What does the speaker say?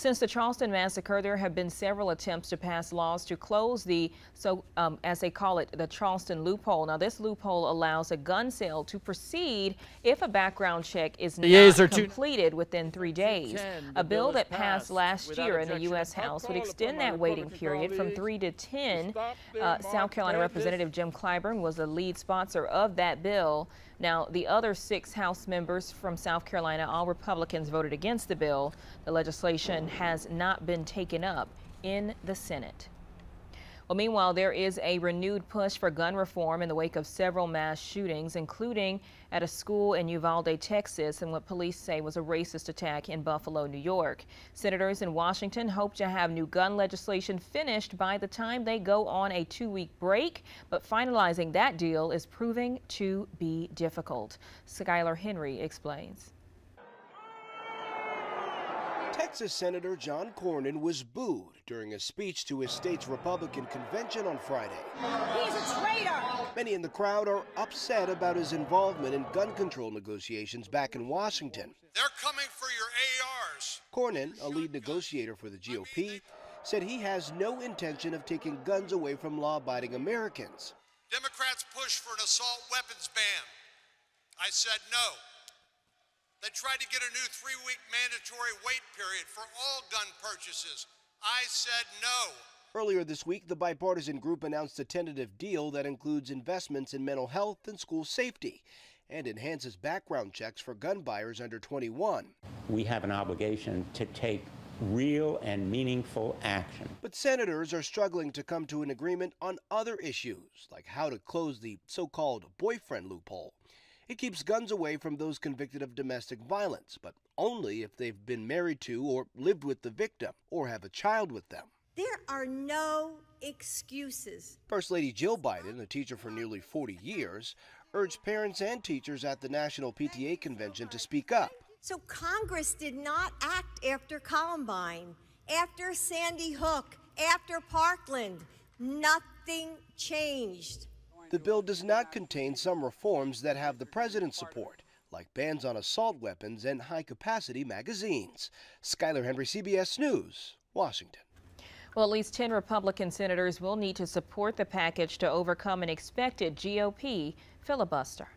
Since the Charleston massacre, there have been several attempts to pass laws to close the, as they call it, the Charleston loophole. Now, this loophole allows a gun sale to proceed if a background check is not completed within 3 days. A bill that passed last year in the U.S. House would extend that waiting period from 3 to 10. South Carolina Representative Jim Clyburn was the lead sponsor of that bill. Now, the other 6 House members from South Carolina, all Republicans, voted against the bill. The legislation has not been taken up in the Senate. Well, meanwhile, there is a renewed push for gun reform in the wake of several mass shootings, including at a school in Uvalde, Texas, and what police say was a racist attack in Buffalo, New York. Senators in Washington hope to have new gun legislation finished by the time they go on a 2-week break, but finalizing that deal is proving to be difficult. Skylar Henry explains. Texas Senator John Cornyn was booed during a speech to his state's Republican convention on Friday. He's a traitor! Many in the crowd are upset about his involvement in gun control negotiations back in Washington. They're coming for your ARs. Cornyn, a lead negotiator for the GOP, said he has no intention of taking guns away from law-abiding Americans. Democrats pushed for an assault weapons ban. I said no. They tried to get a new 3-week mandatory wait period for all gun purchases. I said no. Earlier this week, the bipartisan group announced a tentative deal that includes investments in mental health and school safety and enhances background checks for gun buyers under 21. We have an obligation to take real and meaningful action. But senators are struggling to come to an agreement on other issues, like how to close the so-called boyfriend loophole. It keeps guns away from those convicted of domestic violence, but only if they've been married to or lived with the victim or have a child with them. There are no excuses. First Lady Jill Biden, a teacher for nearly 40 years, urged parents and teachers at the National PTA Convention to speak up. So Congress did not act after Columbine, after Sandy Hook, after Parkland. Nothing changed. The bill does not contain some reforms that have the president's support, like bans on assault weapons and high-capacity magazines. Skylar Henry, CBS News, Washington. Well, at least 10 Republican senators will need to support the package to overcome an expected GOP filibuster.